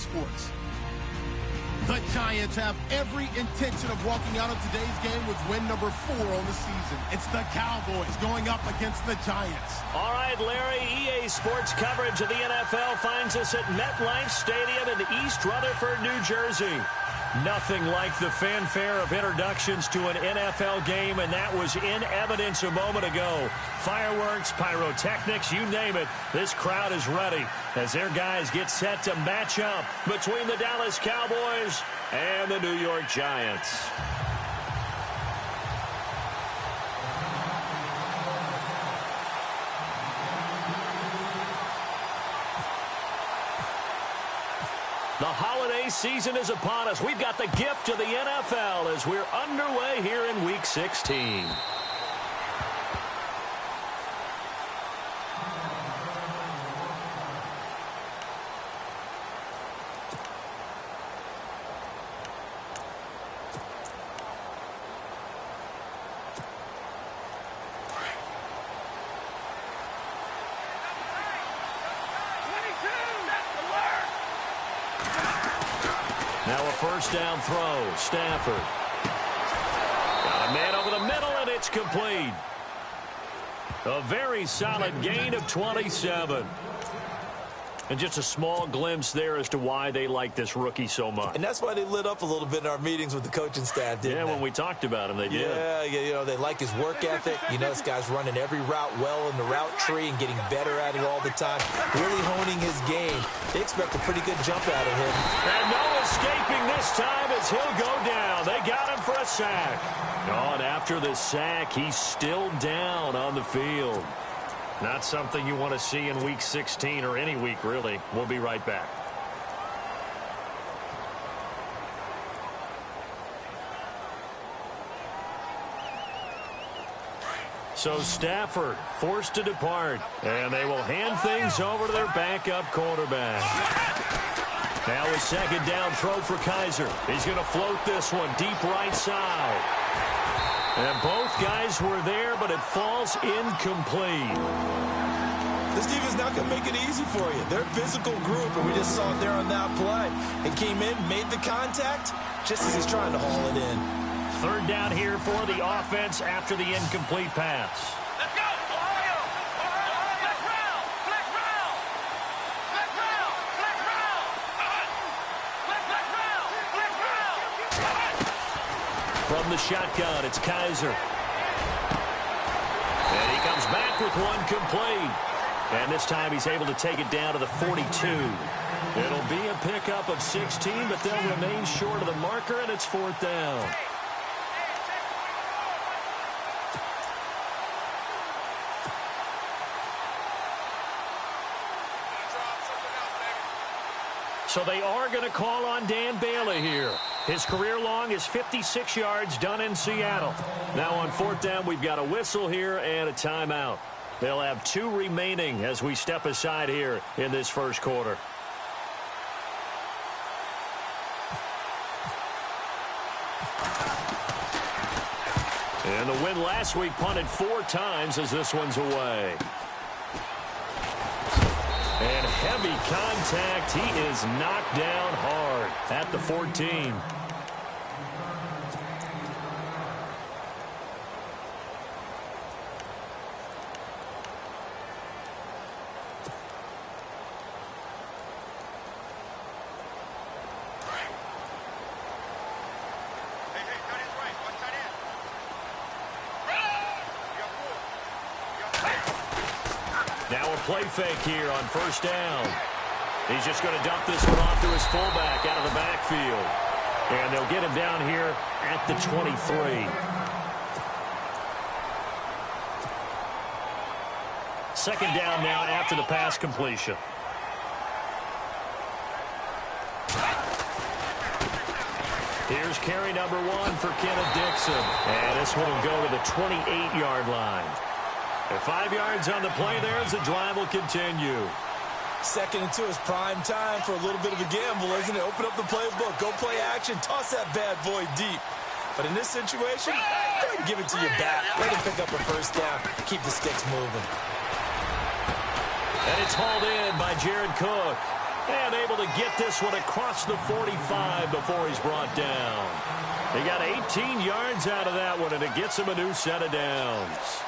Sports. The Giants have every intention of walking out of today's game with win number 4 on the season. It's the Cowboys going up against the Giants. All right, Larry, EA Sports coverage of the NFL finds us at MetLife Stadium in East Rutherford, New Jersey. Nothing like the fanfare of introductions to an NFL game, and that was in evidence a moment ago. Fireworks, pyrotechnics, you name it. This crowd is ready as their guys get set to match up between the Dallas Cowboys and the New York Giants. The holiday season is upon us. We've got the gift of the NFL as we're underway here in Week 16. Now a first down throw. Stafford. Got a man over the middle, and it's complete. A very solid gain of 27. And just a small glimpse there as to why they like this rookie so much. And that's why they lit up a little bit in our meetings with the coaching staff, didn't they? Yeah, when we talked about him, they did. Yeah, you know, they like his work ethic. You know, this guy's running every route well in the route tree and getting better at it all the time, really honing his game. They expect a pretty good jump out of him. And no escaping this time as he'll go down. They got him for a sack. Oh, and after the sack, he's still down on the field. Not something you want to see in Week 16 or any week, really. We'll be right back. So Stafford forced to depart, and they will hand things over to their backup quarterback. Now a second down throw for Kaiser. He's going to float this one deep right side. And both guys were there, but it falls incomplete. This defense is not going to make it easy for you. They're a physical group, and we just saw it there on that play. It came in, made the contact, just as he's trying to haul it in. Third down here for the offense after the incomplete pass. Let's go! Ohio! Flex round! Flex round! Flex round! Flex round! Flex round! Flex round! From the shotgun, it's Kaiser. And he comes back with one complete. And this time he's able to take it down to the 42. It'll be a pickup of 16, but they'll remain short of the marker, and it's fourth down. So they are going to call on Dan Bailey here. His career long is 56 yards done in Seattle. Now on fourth down, we've got a whistle here and a timeout. They'll have 2 remaining as we step aside here in this first quarter. And the win last week punted 4 times as this one's away. And heavy contact. He is knocked down hard at the 14. Now a play fake here on first down. He's just going to dump this one off to his fullback out of the backfield. And they'll get him down here at the 23. Second down now after the pass completion. Here's carry number 1 for Kenneth Dixon. And this one will go to the 28-yard line. And 5 yards on the play there as the drive will continue. Second and 2 is prime time for a little bit of a gamble, isn't it? Open up the playbook, go play action, toss that bad boy deep. But in this situation, go ahead and give it to your back. Let him pick up a first down, keep the sticks moving. And it's hauled in by Jared Cook. And able to get this one across the 45 before he's brought down. He got 18 yards out of that one, and it gets him a new set of downs.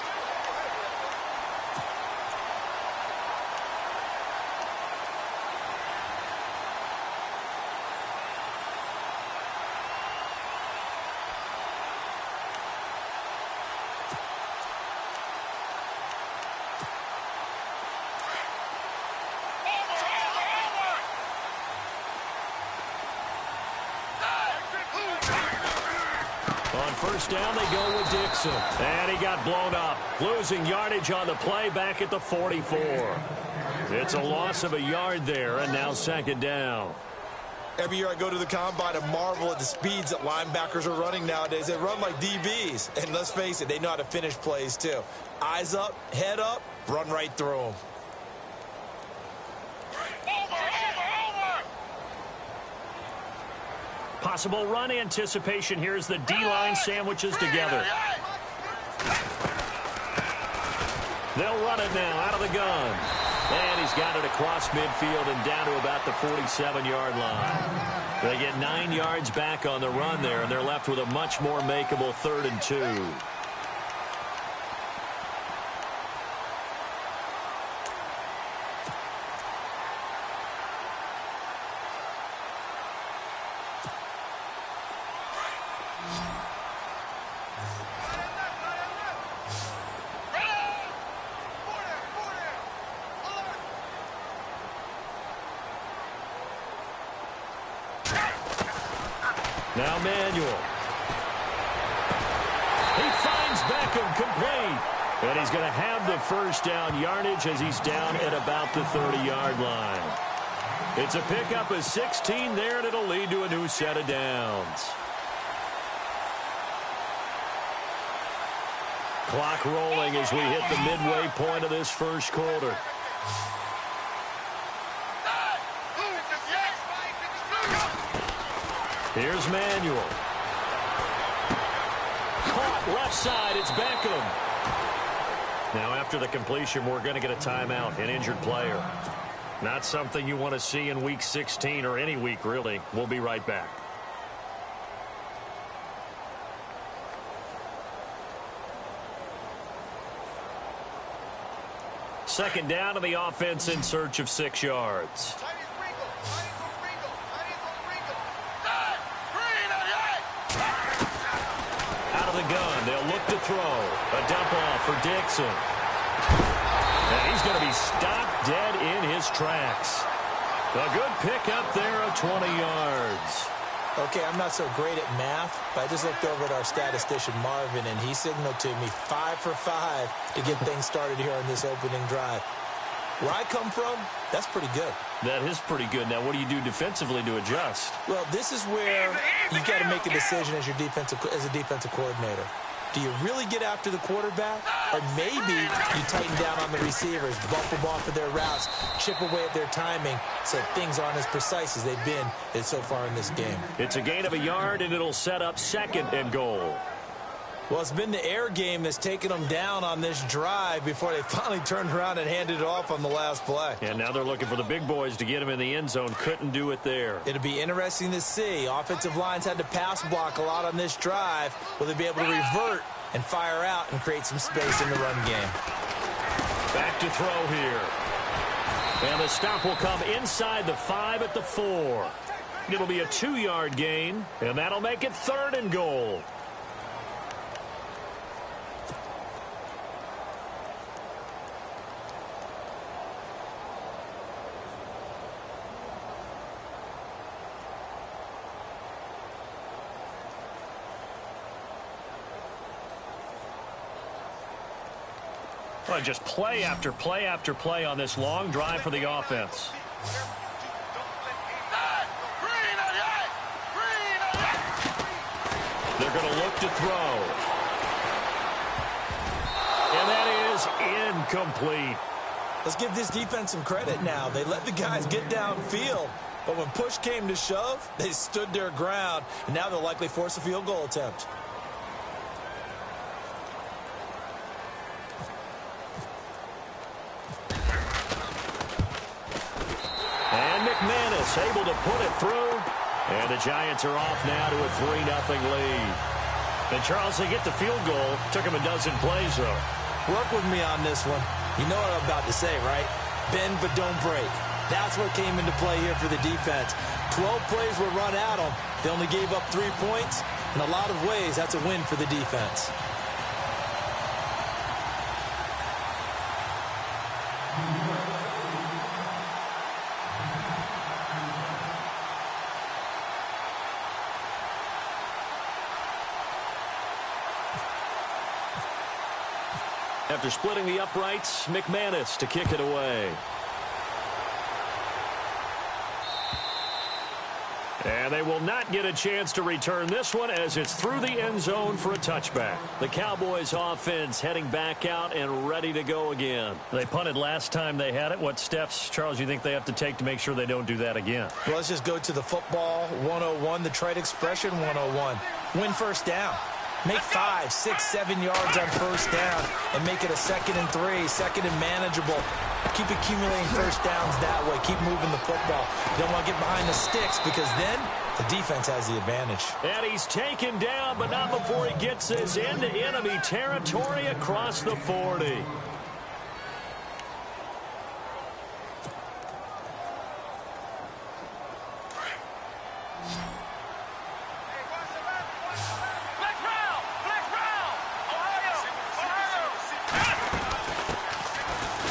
First down, they go with Dixon. And he got blown up. Losing yardage on the play back at the 44. It's a loss of a yard there, and now second down. Every year I go to the combine and marvel at the speeds that linebackers are running nowadays. They run like DBs. And let's face it, they know how to finish plays too. Eyes up, head up, run right through them. Possible run anticipation. Here's the D-line sandwiches together. They'll run it now out of the gun. And he's got it across midfield and down to about the 47-yard line. They get 9 yards back on the run there, and they're left with a much more makeable 3rd and 2. Now Manuel. He finds Beckham complete. And he's going to have the first down yardage as he's down at about the 30-yard line. It's a pickup of 16 there, and it'll lead to a new set of downs. Clock rolling as we hit the midway point of this first quarter. Here's Manuel. Caught left side. It's Beckham. Now after the completion, we're going to get a timeout, an injured player. Not something you want to see in Week 16 or any week, really. We'll be right back. Second down to the offense in search of 6 yards. Out of the gun, they'll look to throw. A dump off for Dixon. And he's going to be stopped dead in his tracks. A good pickup there of 20 yards. Okay, I'm not so great at math, but I just looked over at our statistician, Marvin, and he signaled to me 5 for 5 to get things started here on this opening drive. Where I come from, that's pretty good. That is pretty good. Now, what do you do defensively to adjust? Well, this is where you got to make a decision as a defensive coordinator. Do you really get after the quarterback? Or maybe you tighten down on the receivers, bump them off of their routes, chip away at their timing so things aren't as precise as they've been so far in this game. It's a gain of a yard, and it'll set up 2nd and goal. Well, it's been the air game that's taken them down on this drive before they finally turned around and handed it off on the last play. And now they're looking for the big boys to get him in the end zone. Couldn't do it there. It'll be interesting to see. Offensive lines had to pass block a lot on this drive. Will they be able to revert and fire out and create some space in the run game? Back to throw here. And the stop will come inside the 5 at the 4. It'll be a 2-yard gain, and that'll make it 3rd and goal. Well, just play after play after play on this long drive for the offense. They're going to look to throw. And that is incomplete. Let's give this defense some credit now. They let the guys get downfield, but when push came to shove, they stood their ground, and now they'll likely force a field goal attempt. He's able to put it through. And the Giants are off now to a 3-0 lead. And Charles, they get the field goal. Took him a dozen plays, though. Work with me on this one. You know what I'm about to say, right? Bend but don't break. That's what came into play here for the defense. 12 plays were run at them. They only gave up 3 points. In a lot of ways, that's a win for the defense. After splitting the uprights, McManus to kick it away. And they will not get a chance to return this one as it's through the end zone for a touchback. The Cowboys offense heading back out and ready to go again. They punted last time they had it. What steps, Charles, you think they have to take to make sure they don't do that again? Well, let's just go to the football 101, the trade expression 101. Win first down. Make 5, 6, 7 yards on first down and make it a 2nd and 3, 2nd and manageable. Keep accumulating first downs that way. Keep moving the football. You don't want to get behind the sticks because then the defense has the advantage. And he's taken down, but not before he gets this into enemy territory across the 40.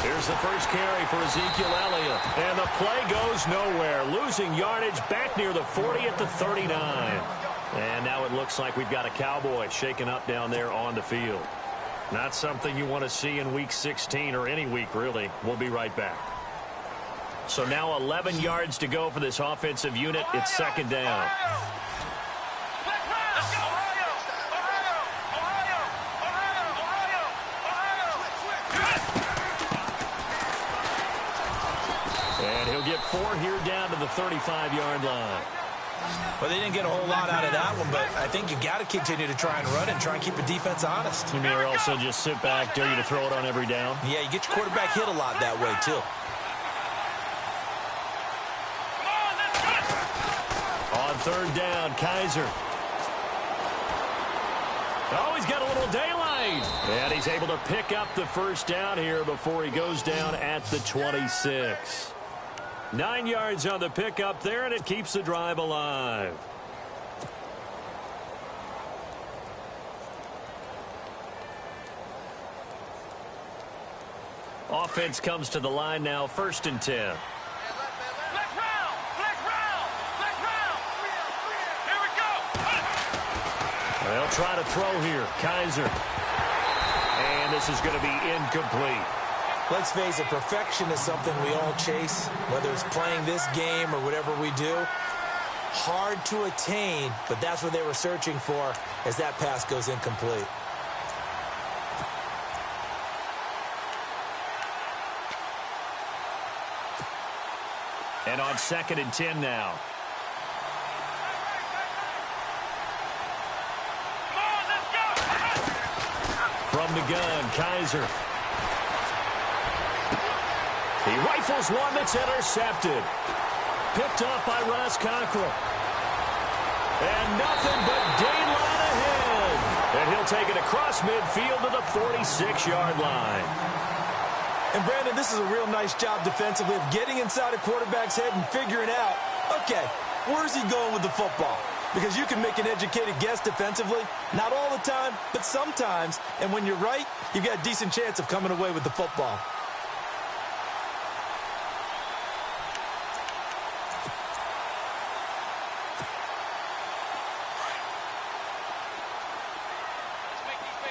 Here's the first carry for Ezekiel Elliott. And the play goes nowhere. Losing yardage back near the 40 at the 39. And now it looks like we've got a Cowboy shaken up down there on the field. Not something you want to see in Week 16 or any week, really. We'll be right back. So now 11 yards to go for this offensive unit. It's 2nd down. And he'll get 4 here down to the 35-yard line. Well, they didn't get a whole lot out of that one, but I think you got to continue to try and run and try and keep the defense honest. You mean or also just sit back, dare you to throw it on every down? Yeah, you get your quarterback hit a lot that way, too. On 3rd down, Kaiser. Oh, he's got a little daylight. And he's able to pick up the first down here before he goes down at the 26. 9 yards on the pickup there, and it keeps the drive alive. Offense comes to the line now, 1st and 10. They'll try to throw here. Kaiser. And this is going to be incomplete. Let's face it, perfection is something we all chase, whether it's playing this game or whatever we do. Hard to attain, but that's what they were searching for as that pass goes incomplete. And on 2nd and 10 now. From the gun, Kaiser. He rifles one that's intercepted. Picked up by Ross Cockrell. And nothing but daylight ahead. And he'll take it across midfield to the 46-yard line. And, Brandon, this is a real nice job defensively of getting inside a quarterback's head and figuring out, okay, where's he going with the football? Because you can make an educated guess defensively. Not all the time, but sometimes. And when you're right, you've got a decent chance of coming away with the football.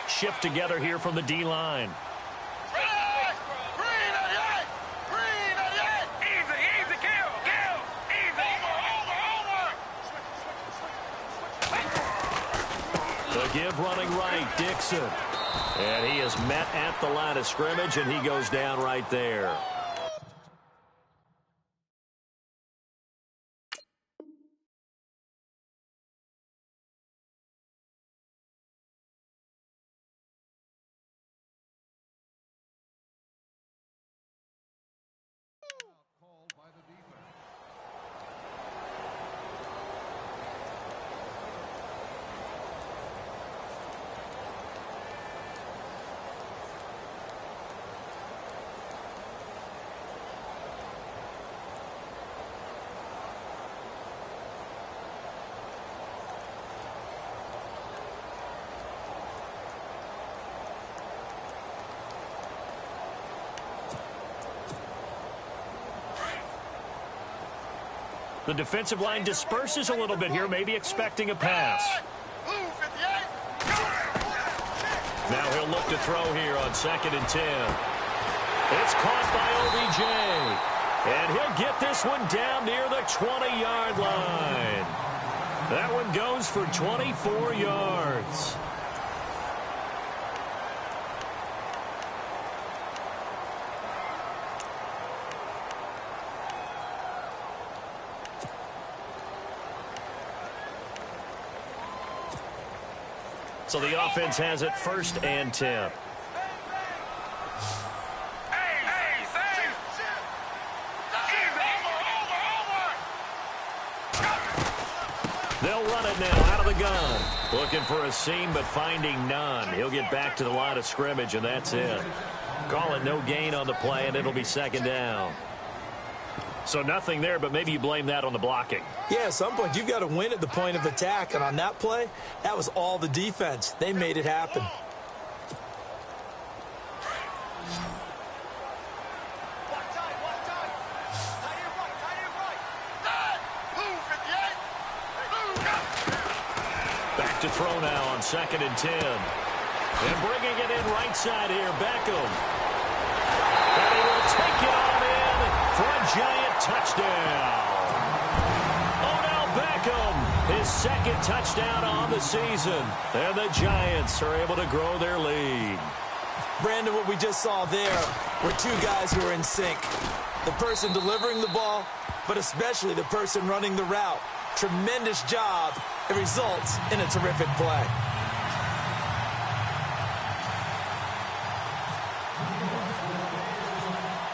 Shift together here from the D-line. The give running right, Dixon. And he is met at the line of scrimmage, and he goes down right there. The defensive line disperses a little bit here, maybe expecting a pass. Now he'll look to throw here on 2nd and 10. It's caught by OBJ. And he'll get this one down near the 20-yard line. That one goes for 24 yards. So the offense has it 1st and 10. They'll run it now out of the gun. Looking for a seam, but finding none. He'll get back to the line of scrimmage, and that's it. Call it no gain on the play, and it'll be 2nd down. So nothing there, but maybe you blame that on the blocking. Yeah, at some point, you've got to win at the point of attack. And on that play, that was all the defense. They made it happen. Back to throw now on 2nd and 10. And bringing it in right side here, Beckham. And he will take it on in for a giant touchdown. Odell Beckham, his 2nd touchdown on the season. And the Giants are able to grow their lead. Brandon, what we just saw there were two guys who are in sync. The person delivering the ball, but especially the person running the route. Tremendous job. It results in a terrific play.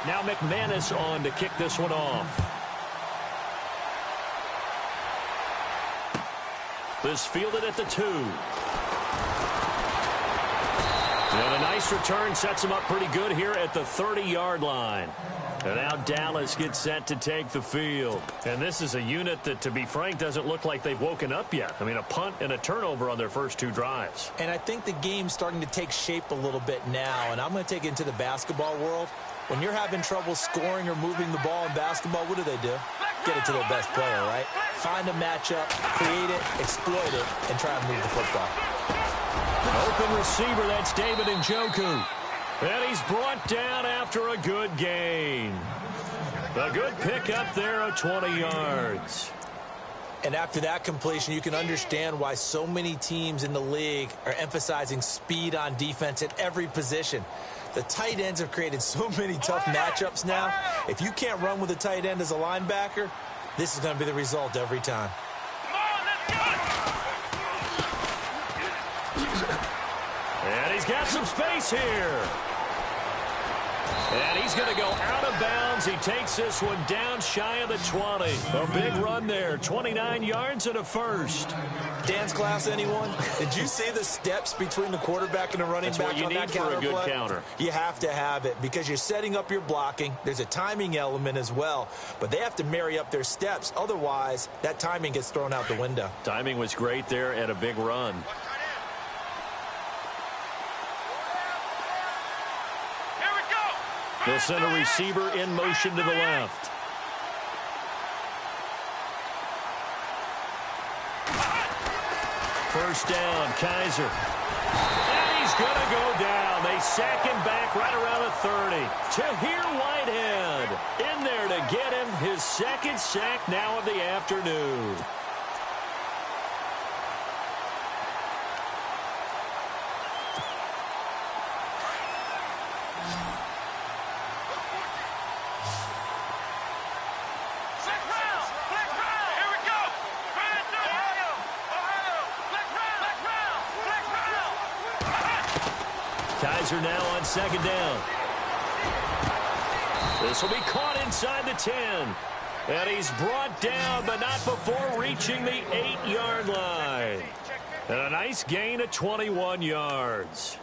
Now McManus on to kick this one off. This fielded at the 2. And a nice return sets him up pretty good here at the 30-yard line. And now Dallas gets set to take the field. And this is a unit that, to be frank, doesn't look like they've woken up yet. I mean, a punt and a turnover on their first 2 drives. And I think the game's starting to take shape a little bit now. And I'm going to take it into the basketball world. When you're having trouble scoring or moving the ball in basketball, what do? Get it to their best player, right? Find a matchup, create it, exploit it, and try and move the football. Open receiver, that's David Njoku. And he's brought down after a good gain. A good pick up there of 20 yards. And after that completion, you can understand why so many teams in the league are emphasizing speed on defense at every position. The tight ends have created so many tough matchups now. If you can't run with a tight end as a linebacker, this is going to be the result every time. And he's got some space here. And he's going to go out of bounds. He takes this one down shy of the 20. A big run there. 29 yards and a first. Dance class, anyone? Did you see the steps between the quarterback and the running back on that counter play? That's what you need for a good counter. You have to have it because you're setting up your blocking. There's a timing element as well. But they have to marry up their steps. Otherwise, that timing gets thrown out the window. Timing was great there and a big run. They'll send a receiver in motion to the left. First down, Kaiser. And he's going to go down. They sack him back right around the 30. Tahir Whitehead in there to get him his 2nd sack now of the afternoon. Kaiser now on 2nd down. This will be caught inside the 10. And he's brought down, but not before reaching the 8-yard line. And a nice gain of 21 yards.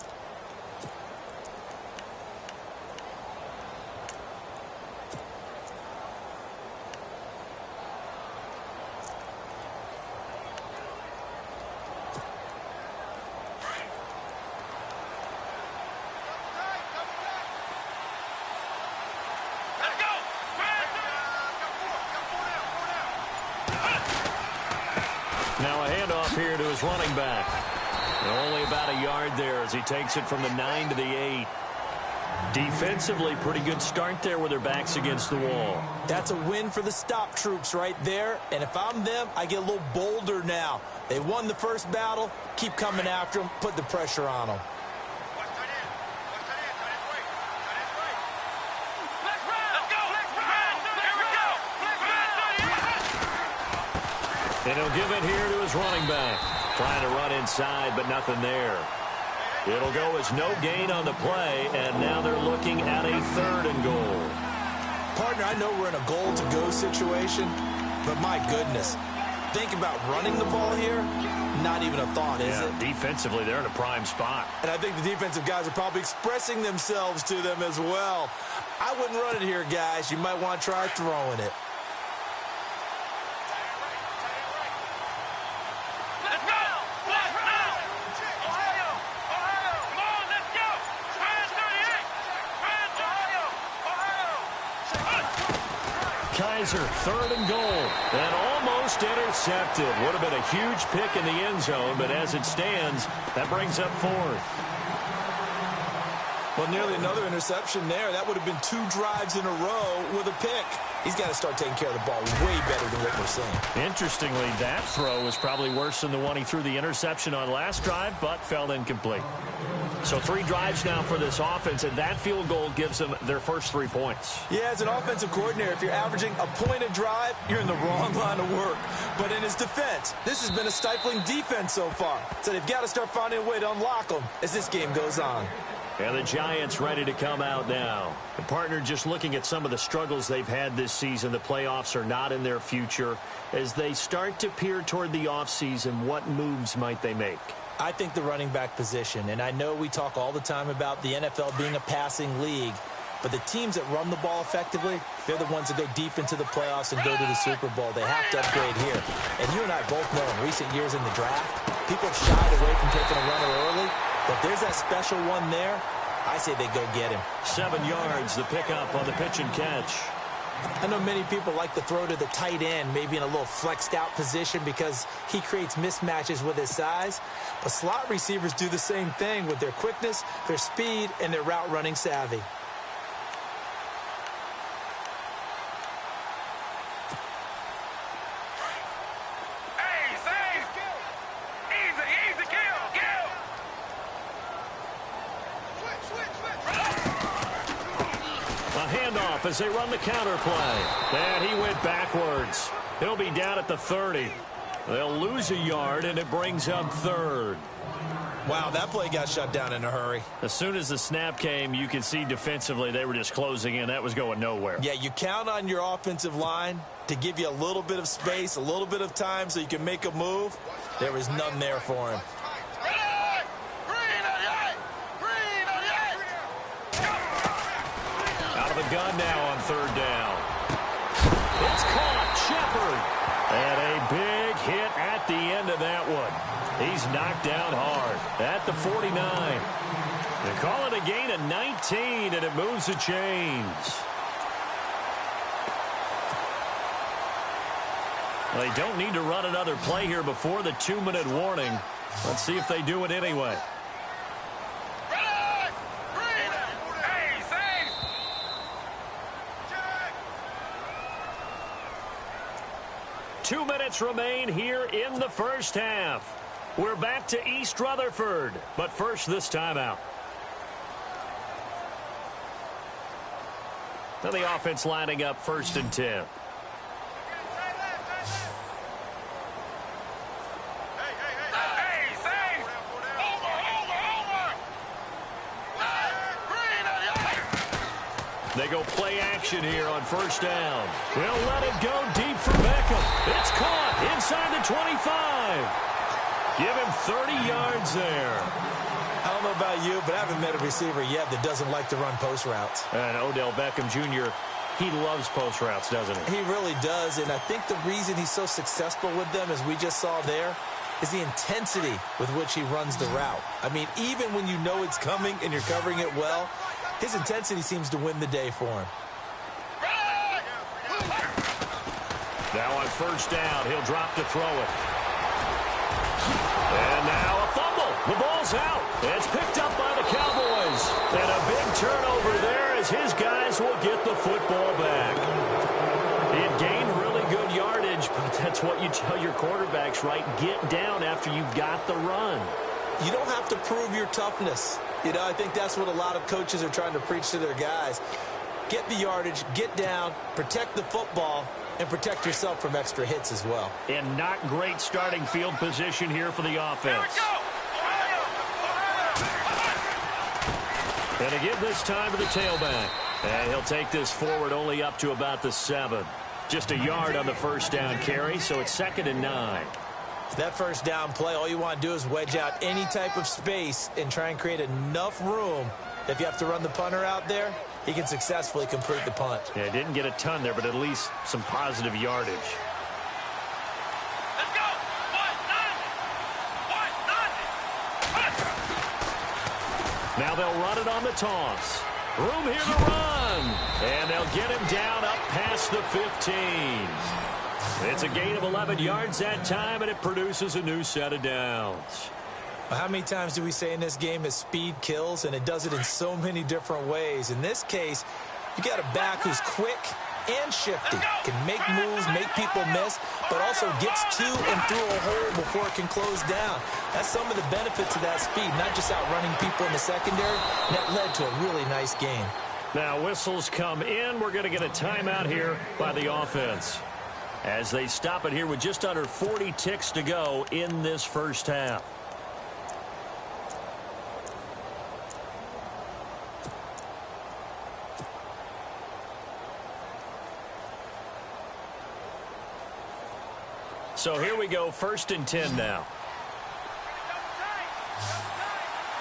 Now a handoff here to his running back. Only about a yard there as he takes it from the 9 to the 8. Defensively, pretty good start there with their backs against the wall. That's a win for the stop troops right there. And if I'm them, I get a little bolder now. They won the first battle. Keep coming after them. Put the pressure on them. And he'll give it here to his running back. Trying to run inside, but nothing there. It'll go as no gain on the play, and now they're looking at a 3rd and goal. Partner, I know we're in a goal-to-go situation, but my goodness, think about running the ball here. Not even a thought, is it? Defensively, they're in a prime spot. And I think the defensive guys are probably expressing themselves to them as well. I wouldn't run it here, guys. You might want to try throwing it. Kaiser, 3rd and goal, and almost intercepted. Would have been a huge pick in the end zone, but as it stands, that brings up 4th. Well, nearly another interception there. That would have been 2 drives in a row with a pick. He's got to start taking care of the ball way better than what we're seeing. Interestingly, that throw was probably worse than the one he threw the interception on last drive, but fell incomplete. So 3 drives now for this offense, and that field goal gives them their first 3 points. Yeah, as an offensive coordinator, if you're averaging a point a drive, you're in the wrong line of work. But in his defense, this has been a stifling defense so far. So they've got to start finding a way to unlock them as this game goes on. And the Giants ready to come out now. The partner, just looking at some of the struggles they've had this season, the playoffs are not in their future. As they start to peer toward the offseason, what moves might they make? I think the running back position, and I know we talk all the time about the NFL being a passing league, but the teams that run the ball effectively, they're the ones that go deep into the playoffs and go to the Super Bowl. They have to upgrade here. And you and I both know in recent years in the draft, people have shied away from taking a runner early, but if there's that special one there, I say they go get him. 7 yards, the pickup on the pitch and catch. I know many people like to throw to the tight end, maybe in a little flexed out position because he creates mismatches with his size. But slot receivers do the same thing with their quickness, their speed, and their route running savvy. As they run the counter play. And he went backwards. He'll be down at the 30. They'll lose a yard, and it brings up 3rd. Wow, that play got shut down in a hurry. As soon as the snap came, you could see defensively they were just closing in. That was going nowhere. Yeah, you count on your offensive line to give you a little bit of space, a little bit of time so you can make a move. There was none there for him. The gun now on 3rd down. It's caught. Shepard. And a big hit at the end of that one. He's knocked down hard at the 49. They call it a gain of 19, and it moves the chains. Well, they don't need to run another play here before the 2-minute warning. Let's see if they do it anyway. 2 minutes remain here in the first half. We're back to East Rutherford, but first this timeout. Now the offense lining up 1st and 10. They go play action here on 1st down. We'll let it go deep for Beckham. It's caught inside the 25. Give him 30 yards there. I don't know about you, but I haven't met a receiver yet that doesn't like to run post routes. And Odell Beckham Jr., he loves post routes, doesn't he? He really does, and I think the reason he's so successful with them, as we just saw there, is the intensity with which he runs the route. I mean, even when you know it's coming and you're covering it well, his intensity seems to win the day for him. Now on 1st down, he'll drop to throw it. And now a fumble. The ball's out. It's picked up by the Cowboys. And a big turnover there as his guys will get the football back. It gained really good yardage, but that's what you tell your quarterbacks, right? Get down after you've got the run. You don't have to prove your toughness. You know, I think that's what a lot of coaches are trying to preach to their guys. Get the yardage, get down, protect the football, and protect yourself from extra hits as well. And not great starting field position here for the offense. And to give this time to the tailback. And he'll take this forward only up to about the 7. Just a yard on the first down carry, so it's 2nd and 9. That first down play, all you want to do is wedge out any type of space and try and create enough room. If you have to run the punter out there, he can successfully complete the punt. Yeah, didn't get a ton there, but at least some positive yardage. Let's go! Now they'll run it on the toss. Room here to run. And they'll get him down up past the 15. It's a gain of 11 yards that time, and it produces a new set of downs. How many times do we say in this game that speed kills, and it does it in so many different ways? In this case, you got a back who's quick and shifty, can make moves, make people miss, but also gets to and through a hole before it can close down. That's some of the benefits of that speed, not just outrunning people in the secondary. And that led to a really nice game. Now whistles come in. We're going to get a timeout here by the offense as they stop it here with just under 40 ticks to go in this first half. So here we go, 1st and 10 now.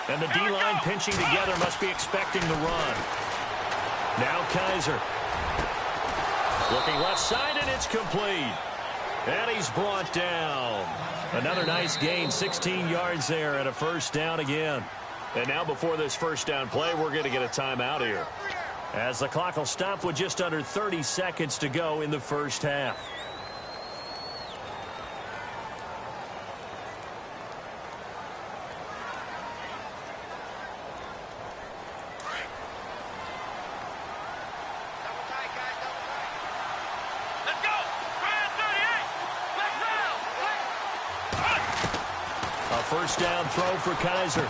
And the D-line pinching together, must be expecting the run. Now Kaiser. Looking left side, and it's complete. And he's brought down. Another nice gain, 16 yards there, and a first down again. And now before this first down play, we're going to get a timeout here, as the clock will stop with just under 30 seconds to go in the first half. First down throw for Kaiser.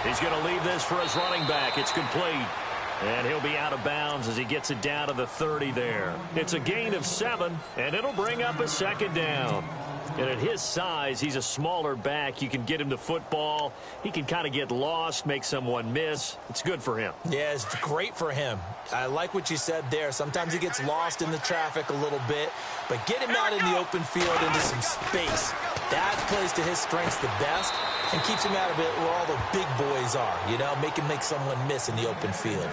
He's going to leave this for his running back. It's complete. And he'll be out of bounds as he gets it down to the 30 there. It's a gain of 7, and it'll bring up a 2nd down. And at his size, he's a smaller back. You can get him the football. He can kind of get lost, make someone miss. It's good for him. Yeah, it's great for him. I like what you said there. Sometimes he gets lost in the traffic a little bit, but get him out in the open field into some space. That plays to his strengths the best and keeps him out of it where all the big boys are, you know, make someone miss in the open field.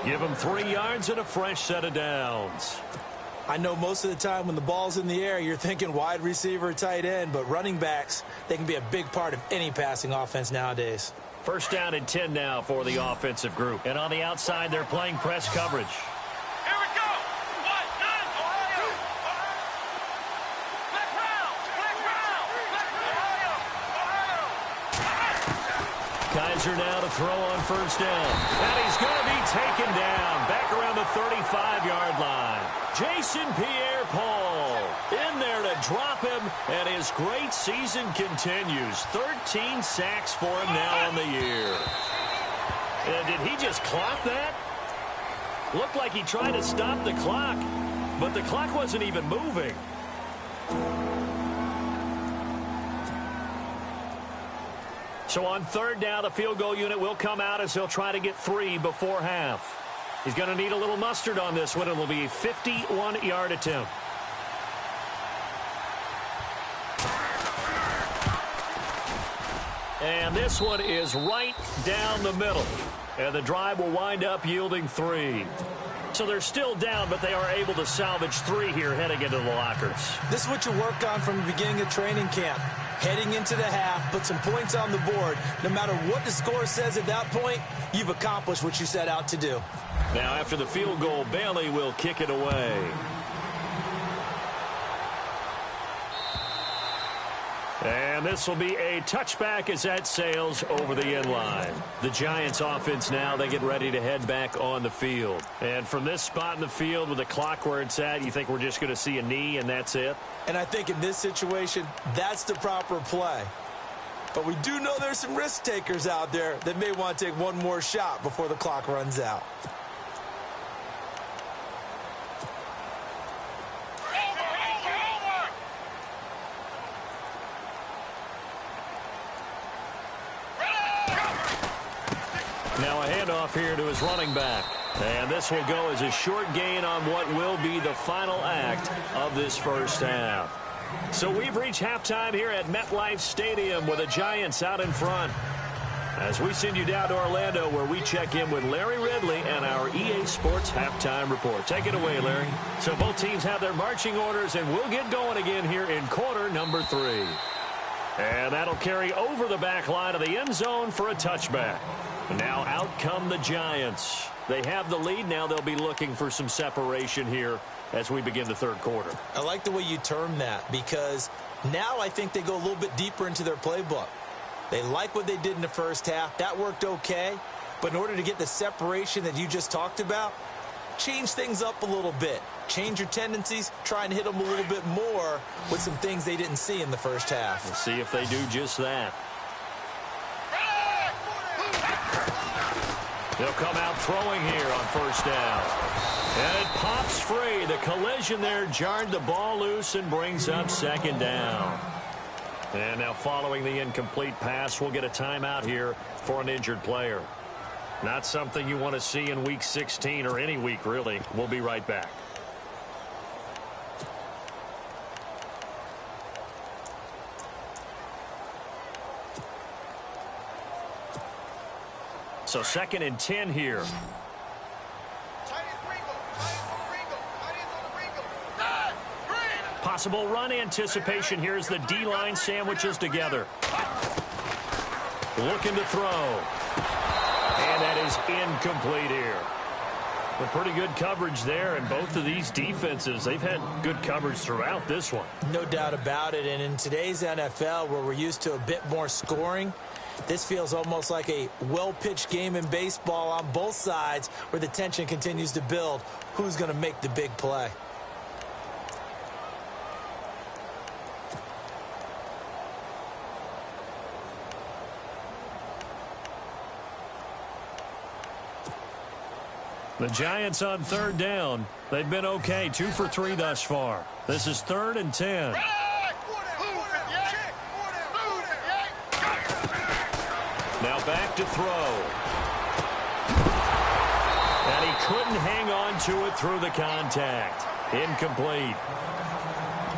Give him 3 yards and a fresh set of downs. I know most of the time when the ball's in the air, you're thinking wide receiver, tight end, but running backs, they can be a big part of any passing offense nowadays. First down and 10 now for the offensive group. And on the outside, they're playing press coverage. Here we go! Ohio! Black round! Kaiser now to throw on first down. And he's going to be taken down back around the 35-yard line. Jason Pierre-Paul in there to drop him, and his great season continues. 13 sacks for him now on the year. And did he just clock that? Looked like he tried to stop the clock, but the clock wasn't even moving. So on 3rd down, the field goal unit will come out as he'll try to get 3 before half. He's going to need a little mustard on this one. It'll be a 51-yard attempt. And this one is right down the middle. And the drive will wind up yielding 3. So they're still down, but they are able to salvage 3 here heading into the lockers. This is what you work on from the beginning of training camp. Heading into the half, put some points on the board. No matter what the score says at that point, you've accomplished what you set out to do. Now after the field goal, Bailey will kick it away. And this will be a touchback as that sails over the end line. The Giants offense now, they get ready to head back on the field. And from this spot in the field with the clock where it's at, you think we're just going to see a knee and that's it? And I think in this situation, that's the proper play. But we do know there's some risk takers out there that may want to take one more shot before the clock runs out. Now a handoff here to his running back. And this will go as a short gain on what will be the final act of this first half. So we've reached halftime here at MetLife Stadium with the Giants out in front. As we send you down to Orlando where we check in with Larry Ridley and our EA Sports Halftime Report. Take it away, Larry. So both teams have their marching orders, and we'll get going again here in quarter number 3. And that'll carry over the back line of the end zone for a touchback. Now out come the Giants. They have the lead. Now they'll be looking for some separation here as we begin the third quarter. I like the way you term that, because now I think they go a little bit deeper into their playbook. They like what they did in the first half. That worked okay. But in order to get the separation that you just talked about, change things up a little bit. Change your tendencies. Try and hit them a little bit more with some things they didn't see in the first half. We'll see if they do just that. They'll come out throwing here on first down. And it pops free. The collision there jarred the ball loose and brings up second down. And now following the incomplete pass, we'll get a timeout here for an injured player. Not something you want to see in Week 16 or any week, really. We'll be right back. So 2nd and 10 here. Possible run anticipation here as the D-line sandwiches together. Looking to throw. And that is incomplete here. A pretty good coverage there, and both of these defenses, they've had good coverage throughout this one. No doubt about it, and in today's NFL, where we're used to a bit more scoring, this feels almost like a well-pitched game in baseball on both sides where the tension continues to build. Who's going to make the big play? The Giants on 3rd down. They've been okay, 2 for 3 thus far. This is 3rd and 10. Now back to throw. And he couldn't hang on to it through the contact. Incomplete.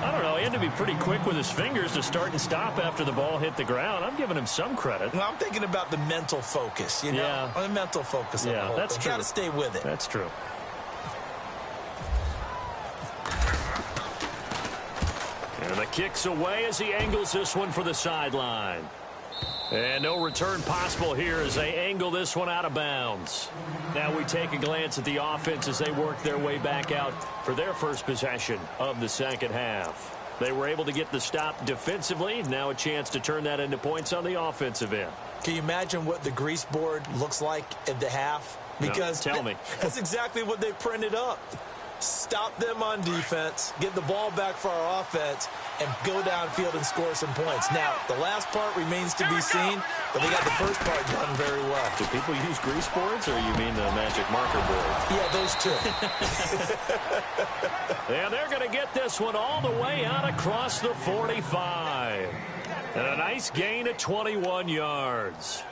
I don't know. He had to be pretty quick with his fingers to start and stop after the ball hit the ground. I'm giving him some credit. Well, I'm thinking about the mental focus, you know? Yeah. The mental focus. Yeah, that's true. Got to stay with it. That's true. And the kick's away as he angles this one for the sideline. And no return possible here as they angle this one out of bounds. Now we take a glance at the offense as they work their way back out for their first possession of the second half. They were able to get the stop defensively. Now a chance to turn that into points on the offensive end. Can you imagine what the grease board looks like at the half? Because no, tell me. That's exactly what they printed up. Stop them on defense, get the ball back for our offense, and go downfield and score some points. Now, the last part remains to be seen, but they got the first part done very well. Do people use grease boards, or you mean the magic marker boards? Yeah, those two. Yeah, they're going to get this one all the way out across the 45. And a nice gain of 21 yards.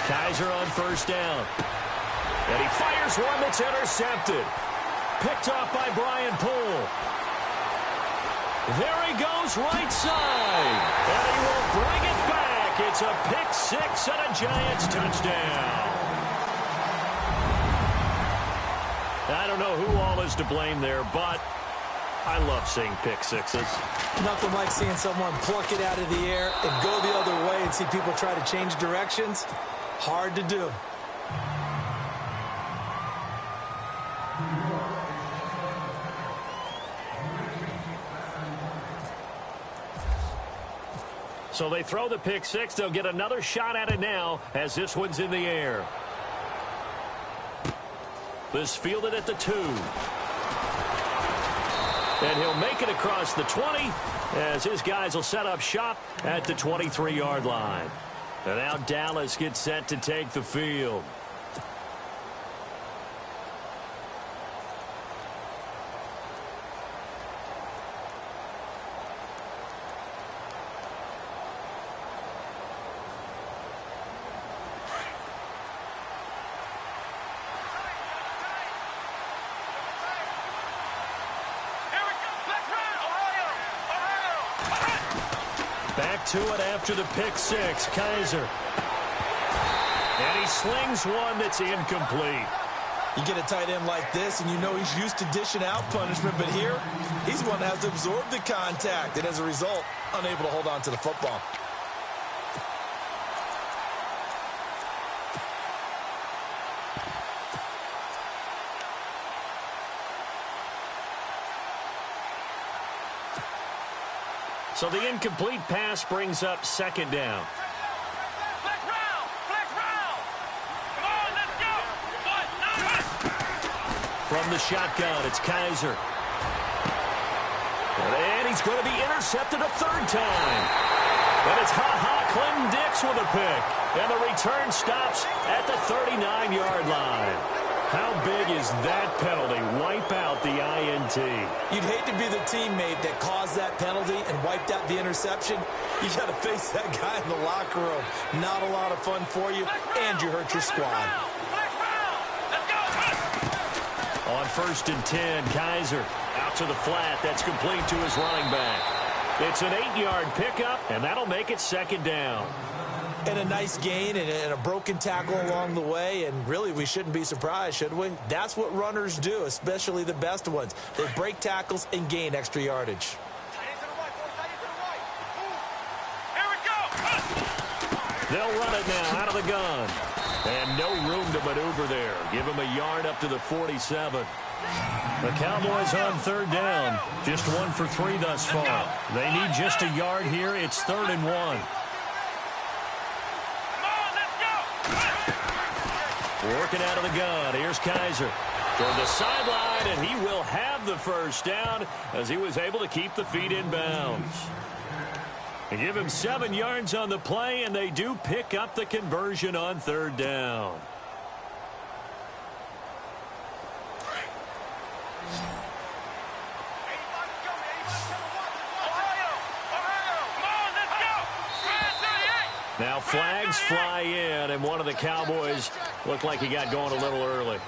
Kaiser on first down. And he fires one that's intercepted. Picked off by Brian Poole. There he goes right side. And he will bring it back. It's a pick six and a Giants touchdown. I don't know who all is to blame there, but I love seeing pick sixes. Nothing like seeing someone pluck it out of the air and go the other way and see people try to change directions. Hard to do. So they throw the pick six. They'll get another shot at it now as this one's in the air. This fielded at the 2. And he'll make it across the 20 as his guys will set up shop at the 23-yard line. And now Dallas gets set to take the field. Back to it after the pick six, Kaiser. And he slings one that's incomplete. You get a tight end like this, and you know he's used to dishing out punishment, but here, he's the one that has to absorb the contact, and as a result, unable to hold on to the football. So the incomplete pass brings up second down. Flex round! Flex round! Come on, let's go! From the shotgun, it's Kaiser. And he's going to be intercepted a third time. And it's Clinton Dix with a pick. And the return stops at the 39-yard line. How big is that penalty? Wipe out the INT. You'd hate to be the teammate that caused that penalty and wiped out the interception. You got to face that guy in the locker room. Not a lot of fun for you, and you hurt your squad. On 1st and 10, Kaiser out to the flat. That's complete to his running back. It's an 8-yard pickup, and that'll make it second down. And a nice gain and a broken tackle along the way, and really we shouldn't be surprised, should we? That's what runners do, especially the best ones. They break tackles and gain extra yardage. Here we go! They'll run it now out of the gun. And no room to maneuver there. Give him a yard up to the 47. The Cowboys on third down. Just 1 for 3 thus far. They need just a yard here. It's 3rd and 1. Working out of the gun. Here's Kaiser toward the sideline, and he will have the first down as he was able to keep the feet in bounds. They give him 7 yards on the play, and they do pick up the conversion on 3rd down. Now flags fly in, and one of the Cowboys looked like he got going a little early.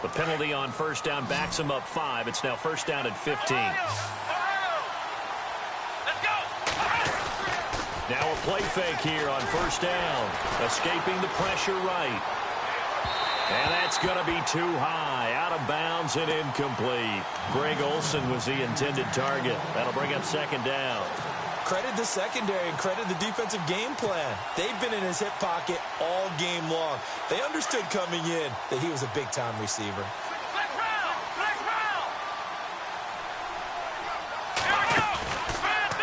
The penalty on 1st down backs him up 5. It's now 1st down at 15. Now a play fake here on 1st down. Escaping the pressure right. And that's going to be too high. Out of bounds and incomplete. Greg Olsen was the intended target. That'll bring up 2nd down. Credit the secondary and credit the defensive game plan. They've been in his hip pocket all game long. They understood coming in that he was a big-time receiver.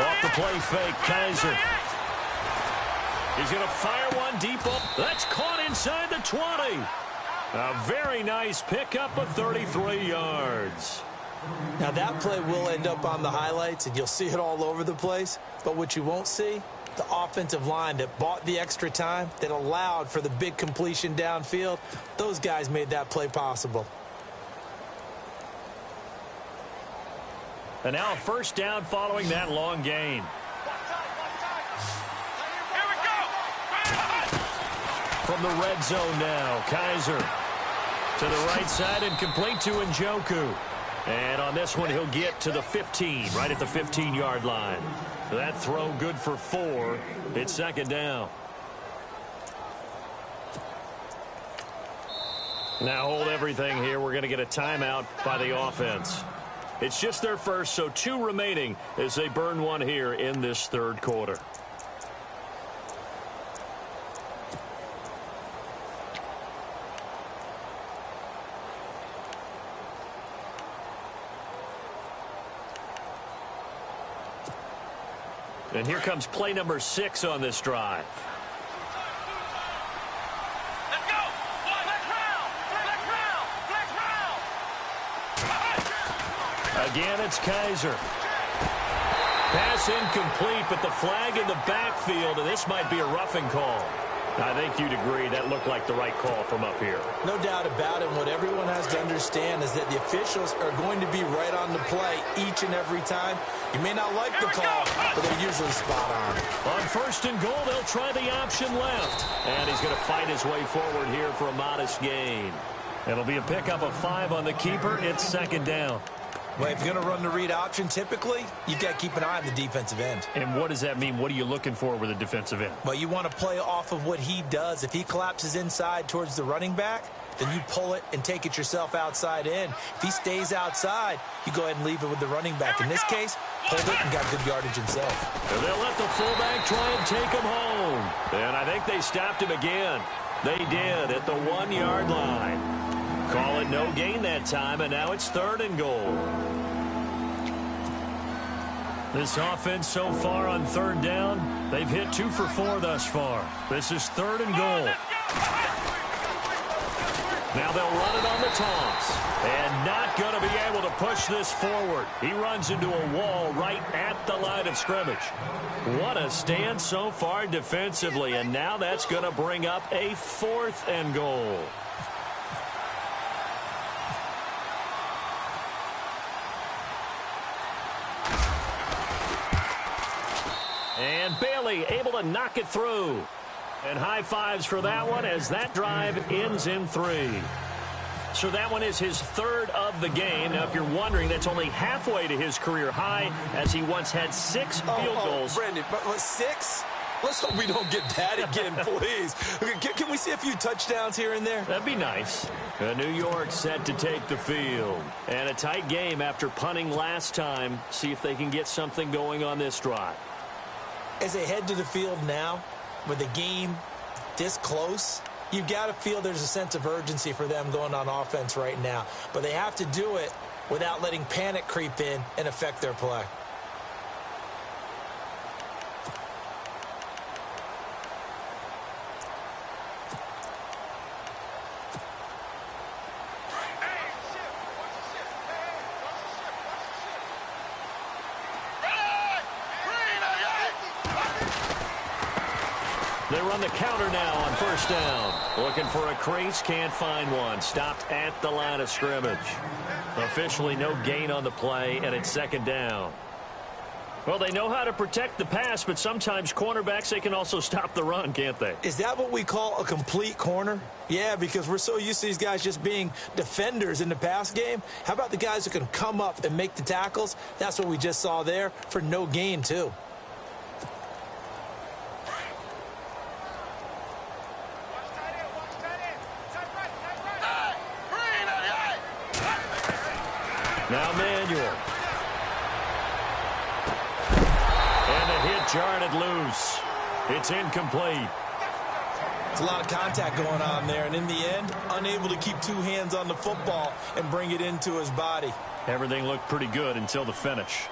Off the play fake, Kaiser. He's going to fire one deep up. That's caught inside the 20. A very nice pickup of 33 yards. Now that play will end up on the highlights, and you'll see it all over the place. But what you won't see, the offensive line that bought the extra time, that allowed for the big completion downfield, those guys made that play possible. And now a 1st down following that long gain. From the red zone now, Kaiser to the right side and complete to Njoku. And on this one, he'll get to the 15, right at the 15-yard line. That throw good for 4. It's 2nd down. Now hold everything here. We're going to get a timeout by the offense. It's just their first, so 2 remaining as they burn one here in this third quarter. And here comes play number 6 on this drive. Let's go. Flex round. Flex round. Flex round. Again, it's Kaiser. Pass incomplete, but the flag in the backfield, and this might be a roughing call. I think you'd agree that looked like the right call from up here. No doubt about it. What everyone has to understand is that the officials are going to be right on the play each and every time. You may not like the call, but they're usually spot on. On 1st and goal, they'll try the option left. And he's going to fight his way forward here for a modest gain. It'll be a pickup of 5 on the keeper. It's 2nd down. Well, if you're going to run the read option, typically, you've got to keep an eye on the defensive end. And what does that mean? What are you looking for with a defensive end? Well, you want to play off of what he does. If he collapses inside towards the running back, then you pull it and take it yourself outside in. If he stays outside, you go ahead and leave it with the running back. In this case, pulled it and got good yardage himself. And they'll let the fullback try and take him home. And I think they stopped him again. They did at the 1-yard line. Call it no gain that time, and now it's 3rd and goal. This offense so far on 3rd down, they've hit 2 for 4 thus far. This is 3rd and goal. Now they'll run it on the toss. And not going to be able to push this forward. He runs into a wall right at the line of scrimmage. What a stand so far defensively. And now that's going to bring up a 4th and goal. And Bailey able to knock it through. And high fives for that one as that drive ends in 3. So that one is his 3rd of the game. Now, if you're wondering, that's only halfway to his career high as he once had 6 field goals. Brandon, but 6? Let's hope we don't get that again, please. Can we see a few touchdowns here and there? That'd be nice. New York set to take the field. And a tight game after punting last time. See if they can get something going on this drive. As they head to the field now, with the game this close, you've got to feel there's a sense of urgency for them going on offense right now. But they have to do it without letting panic creep in and affect their play. They run the counter now on 1st down. Looking for a crease, can't find one. Stopped at the line of scrimmage. Officially no gain on the play, and it's 2nd down. Well, they know how to protect the pass, but sometimes cornerbacks, they can also stop the run, can't they? Is that what we call a complete corner? Yeah, because we're so used to these guys just being defenders in the pass game. How about the guys who can come up and make the tackles? That's what we just saw there for no gain, too. Now Manuel. And the hit jarred loose. It's incomplete. It's a lot of contact going on there, and in the end, unable to keep 2 hands on the football and bring it into his body. Everything looked pretty good until the finish.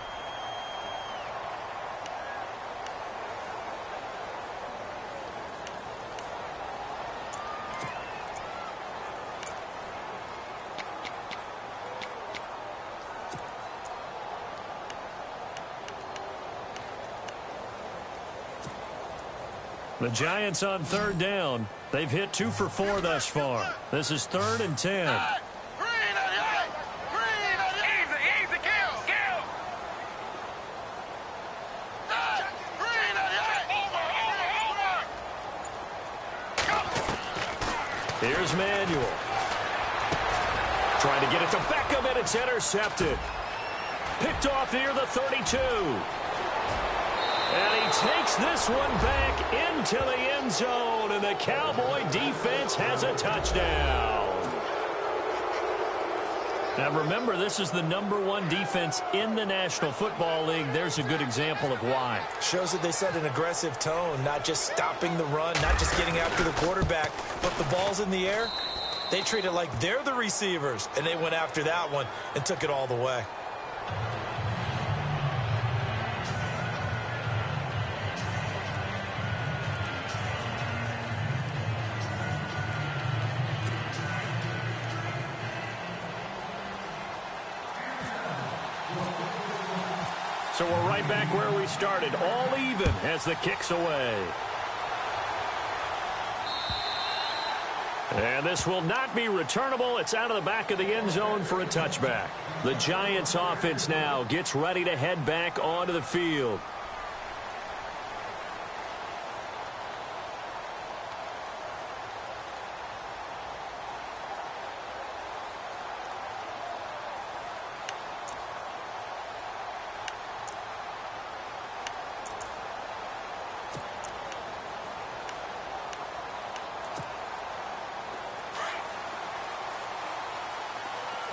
The Giants on 3rd down. They've hit 2 for 4 thus far. This is 3rd and 10. Here's Manuel. Trying to get it to Beckham, and it's intercepted. Picked off near the 32. And he takes this one back into the end zone, and the Cowboy defense has a touchdown. Now remember, this is the #1 defense in the National Football League. There's a good example of why. Shows that they set an aggressive tone, not just stopping the run, not just getting after the quarterback, but the ball's in the air. They treat it like they're the receivers, and they went after that one and took it all the way. So we're right back where we started, all even as the kick's away. And this will not be returnable. It's out of the back of the end zone for a touchback. The Giants offense now gets ready to head back onto the field.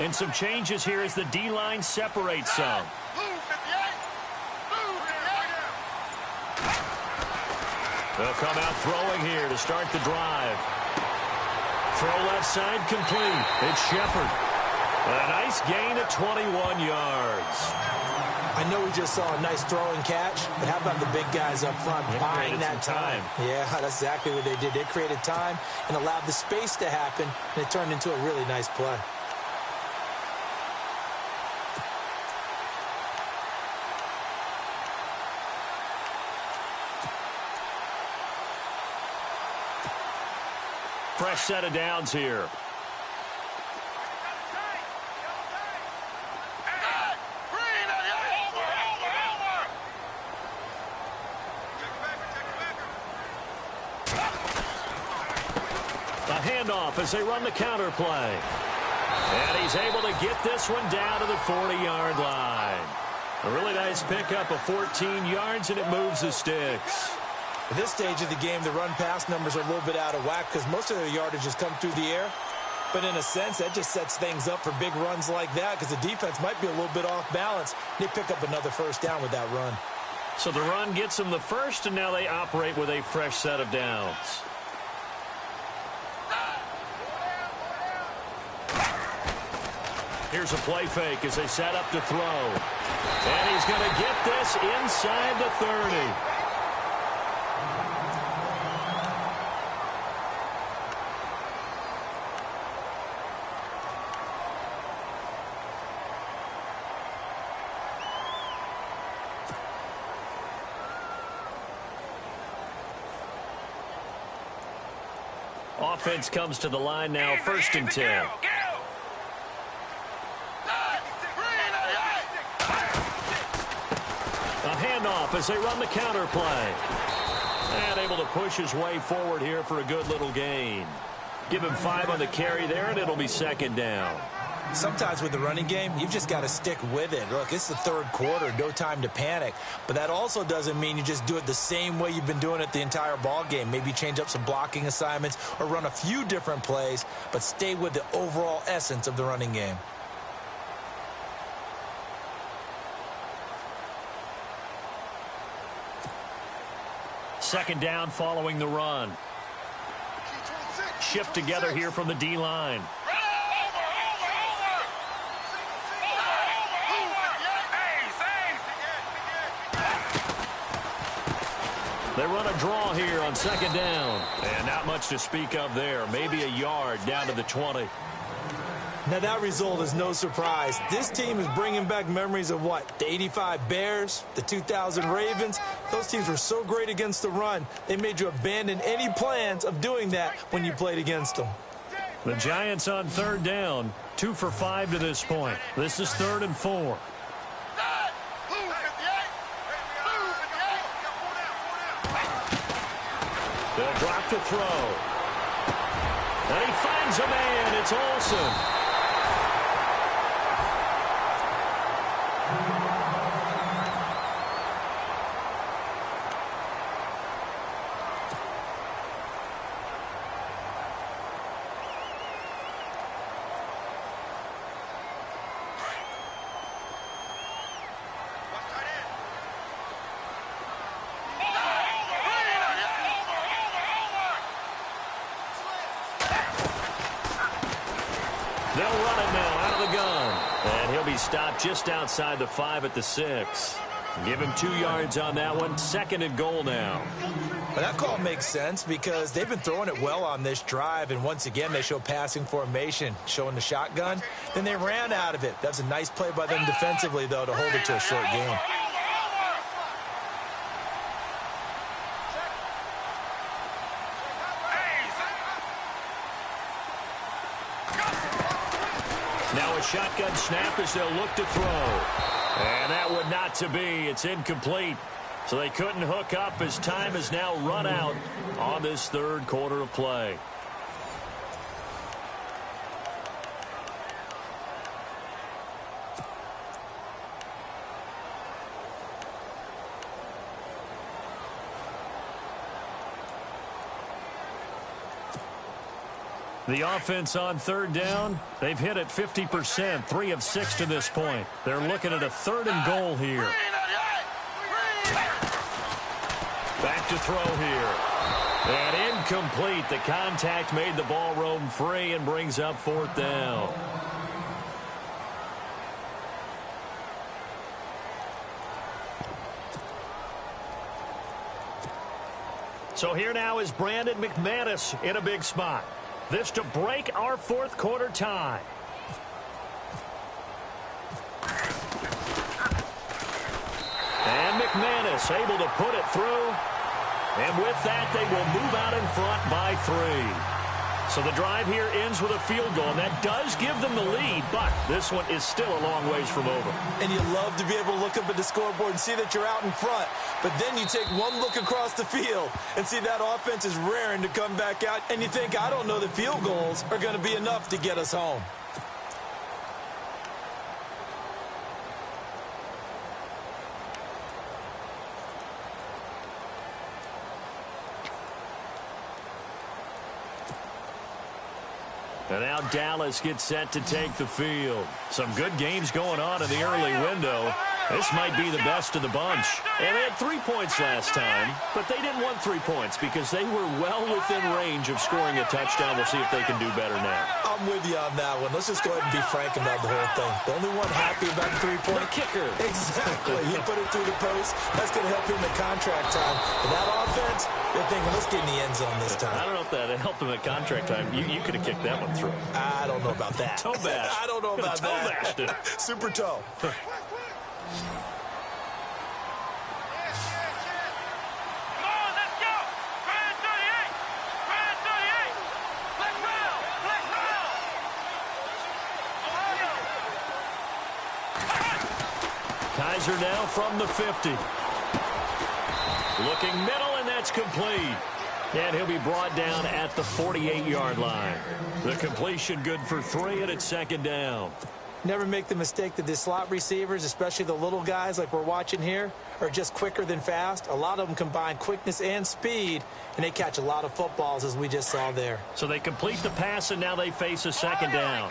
And some changes here as the D-line separates some. They'll come out throwing here to start the drive. Throw left side complete. It's Shepard. A nice gain of 21 yards. I know we just saw a nice throwing catch, but how about the big guys up front buying that time? Yeah, that's exactly what they did. They created time and allowed the space to happen, and it turned into a really nice play. Fresh set of downs here. A handoff as they run the counter play. And he's able to get this one down to the 40-yard line. A really nice pickup of 14 yards, and it moves the sticks. At this stage of the game, the run-pass numbers are a little bit out of whack because most of their yardage has come through the air. But in a sense, that just sets things up for big runs like that because the defense might be a little bit off balance. They pick up another first down with that run. So the run gets them the first, and now they operate with a fresh set of downs. Here's a play fake as they set up to throw. And he's going to get this inside the 30. Offense comes to the line now, 1st and 10. A handoff as they run the counter play. And able to push his way forward here for a good little gain. Give him 5 on the carry there, and it'll be 2nd down. Sometimes with the running game, you've just got to stick with it. Look, it's the 3rd quarter, no time to panic. But that also doesn't mean you just do it the same way you've been doing it the entire ball game. Maybe change up some blocking assignments or run a few different plays, but stay with the overall essence of the running game. Second down following the run. Shift together here from the D-line. They run a draw here on 2nd down. And not much to speak of there. Maybe a yard down to the 20. Now, that result is no surprise. This team is bringing back memories of what? The 85 Bears, the 2000 Ravens. Those teams were so great against the run, they made you abandon any plans of doing that when you played against them. The Giants on 3rd down, 2 for 5 to this point. This is 3rd and 4. They'll drop to throw. And he finds a man. It's Olsen. stopped just outside the 5 at the 6. Give him 2 yards on that one. 2nd and goal now. Well, that call makes sense because they've been throwing it well on this drive, and once again they show passing formation, showing the shotgun. Then they ran out of it. That's a nice play by them defensively, though, to hold it to a short game. Now a shotgun snap as they'll look to throw. And that would not to be. It's incomplete. So they couldn't hook up as time has now run out on this 3rd quarter of play. The offense on 3rd down, they've hit it 50%, 3 of 6 to this point. They're looking at a 3rd and goal here. Back to throw here. And incomplete. The contact made the ball roam free and brings up 4th down. So here now is Brandon McManus in a big spot. This to break our 4th quarter tie. And McManus able to put it through. And with that, they will move out in front by 3. So the drive here ends with a field goal, and that does give them the lead, but this one is still a long ways from over. And you love to be able to look up at the scoreboard and see that you're out in front, but then you take one look across the field and see that offense is raring to come back out, and you think, I don't know that field goals are going to be enough to get us home. And now Dallas gets set to take the field. Some good games going on in the early window. This might be the best of the bunch. And they had 3 points last time, but they didn't want 3 points because they were well within range of scoring a touchdown. We'll see if they can do better now. I'm with you on that one. Let's just go ahead and be frank about the whole thing. The only one happy about the 3-point kicker. Exactly. He put it through the post. That's going to help him at contract time. And that offense, they're thinking, let's get in the end zone this time. I don't know if that helped him at contract time. You could have kicked that one through. I don't know about that. Toe bash. I don't know about toe that. Bashed it. Super toe. Kaiser now from the 50. Looking middle, and that's complete. And he'll be brought down at the 48-yard line. The completion good for 3, and it's 2nd down. Never make the mistake that the slot receivers, especially the little guys like we're watching here, are just quicker than fast. A lot of them combine quickness and speed, and they catch a lot of footballs, as we just saw there. So they complete the pass, and now they face a 2nd down.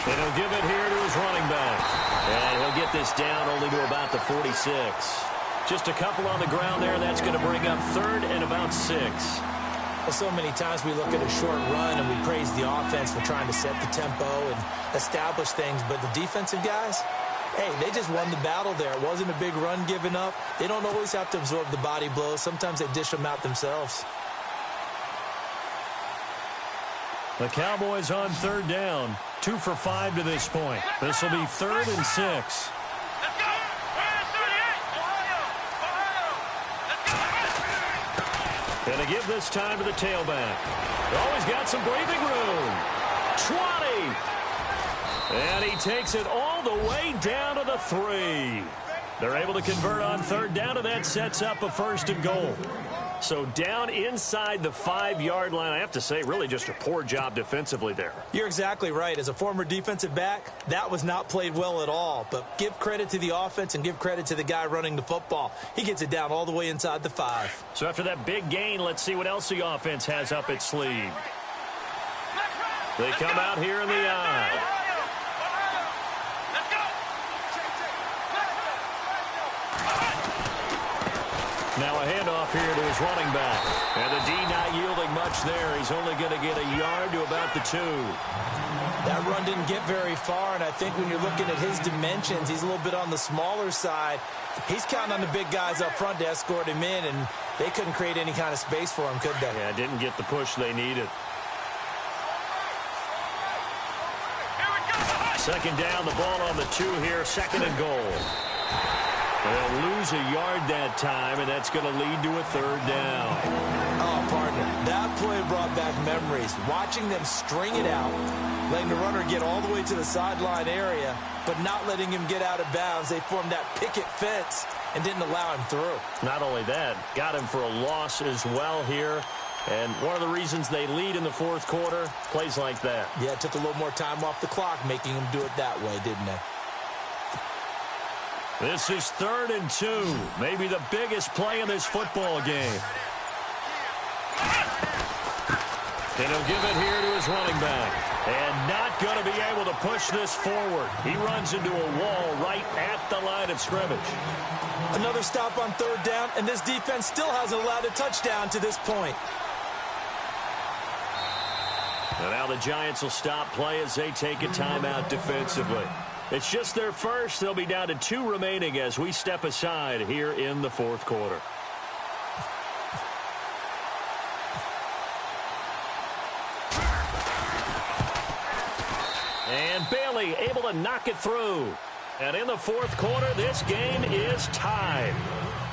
And he'll give it here to his running back. And he'll get this down only to about the 46. Just a couple on the ground there. That's going to bring up 3rd and about 6. Well, so many times we look at a short run and we praise the offense for trying to set the tempo and establish things. But the defensive guys, hey, they just won the battle there. It wasn't a big run given up. They don't always have to absorb the body blows. Sometimes they dish them out themselves. The Cowboys on 3rd down. 2 for 5 to this point. This will be 3rd and 6. And to give this time to the tailback. Oh, he's got some breathing room. 20. And he takes it all the way down to the 3. They're able to convert on 3rd down, and that sets up a 1st and goal. So down inside the 5-yard line. I have to say, really just a poor job defensively there. You're exactly right. As a former defensive back, that was not played well at all. But give credit to the offense and give credit to the guy running the football. He gets it down all the way inside the 5. So after that big gain, let's see what else the offense has up its sleeve. They come out here in the eye. Now a handoff here to his running back. And the D not yielding much there. He's only going to get a yard to about the 2. That run didn't get very far, and I think when you're looking at his dimensions, he's a little bit on the smaller side. He's counting on the big guys up front to escort him in, and they couldn't create any kind of space for him, could they? Yeah, didn't get the push they needed. Second down, the ball on the 2 here, second and goal. They'll lose a yard that time, and that's going to lead to a third down. Oh, partner, that play brought back memories. Watching them string it out, letting the runner get all the way to the sideline area, but not letting him get out of bounds. They formed that picket fence and didn't allow him through. Not only that, got him for a loss as well here. And one of the reasons they lead in the fourth quarter, plays like that. Yeah, it took a little more time off the clock, making him do it that way, didn't it? This is 3rd and 2. Maybe the biggest play in this football game. And he'll give it here to his running back. And not going to be able to push this forward. He runs into a wall right at the line of scrimmage. Another stop on 3rd down, and this defense still hasn't allowed a touchdown to this point. And now the Giants will stop play as they take a timeout defensively. It's just their first. They'll be down to 2 remaining as we step aside here in the fourth quarter. And Bailey able to knock it through. And in the fourth quarter, this game is tied.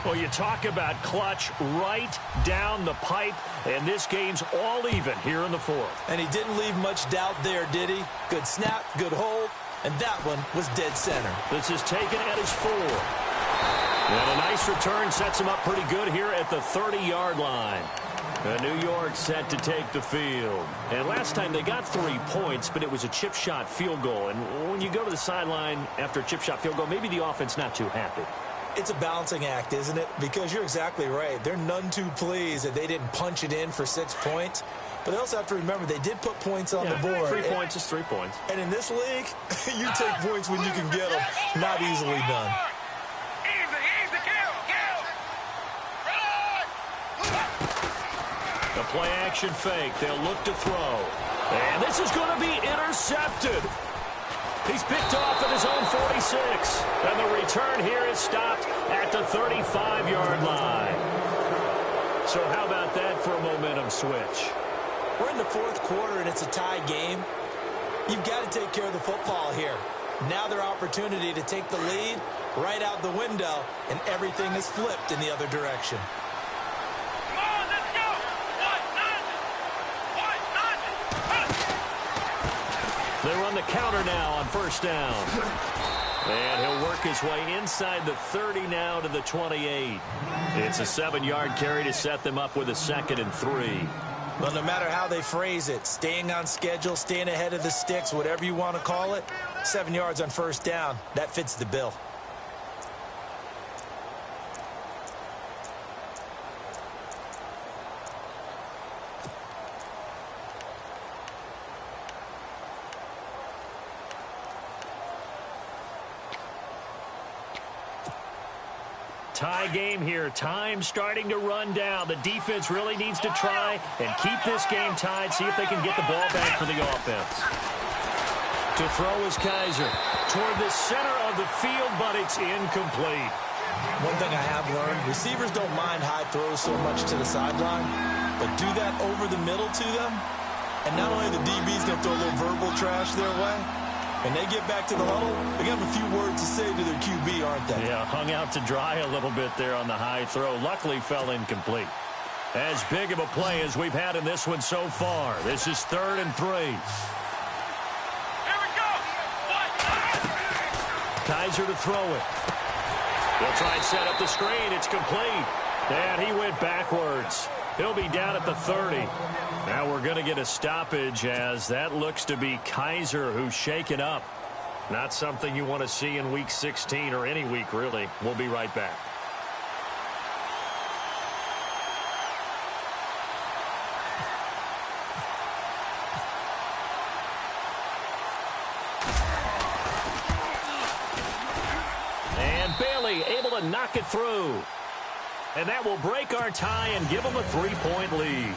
Well, you talk about clutch right down the pipe, and this game's all even here in the fourth. And he didn't leave much doubt there, did he? Good snap, good hold, and that one was dead center. This is taken at his 4. And a nice return sets him up pretty good here at the 30-yard line. New York set to take the field. And last time they got 3 points, but it was a chip shot field goal. And when you go to the sideline after a chip shot field goal, maybe the offense not too happy. It's a balancing act, isn't it? Because you're exactly right. They're none too pleased that they didn't punch it in for 6 points. But they also have to remember they did put points on the board. 3 points is 3 points. And in this league, you take points when you can get them. Not easily done. The play-action fake. They'll look to throw. And this is going to be intercepted. He's picked off at his own 46. And the return here is stopped at the 35-yard line. So how about that for a momentum switch? We're in the fourth quarter, and it's a tie game. You've got to take care of the football here. Now their opportunity to take the lead right out the window, and everything is flipped in the other direction. They run the counter now on first down. And he'll work his way inside the 30 now to the 28. It's a 7-yard carry to set them up with a 2nd and 3. Well, no matter how they phrase it, staying on schedule, staying ahead of the sticks, whatever you want to call it, 7 yards on first down, that fits the bill. Tie game here. Time starting to run down. The defense really needs to try and keep this game tied, see if they can get the ball back for the offense. To throw is Kaiser. Toward the center of the field, but it's incomplete. One thing I have learned, receivers don't mind high throws so much to the sideline, but do that over the middle to them, and not only the DB's going to throw a little verbal trash their way, when they get back to the huddle, they got a few words to say to their QB, aren't they? Yeah, hung out to dry a little bit there on the high throw. Luckily fell incomplete. As big of a play as we've had in this one so far. This is 3rd and 3. Here we go. Kaiser to throw it. They'll try and set up the screen. It's complete. And he went backwards. He'll be down at the 30. Now we're going to get a stoppage as that looks to be Kaiser who's shaken up. Not something you want to see in Week 16 or any week, really. We'll be right back. And Bailey able to knock it through. And that will break our tie and give them a 3-point lead.